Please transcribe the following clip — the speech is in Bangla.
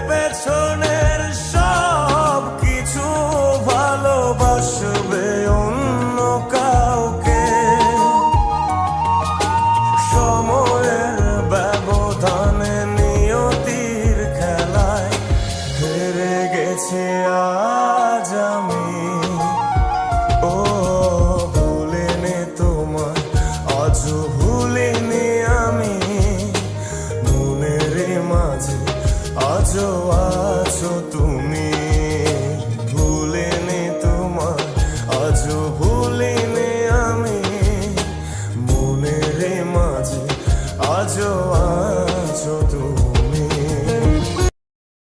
পেছনের সব কিছু ভালোবাসবে অন্য কাউকে। সময়ের ব্যবধানে নিয়তির খেলায় হেরে গেছে আজ আমি। ও ভুলিনি তোমায়, আজও ভুলিনি আমি। মনের মাঝে আজও আছো তুমি।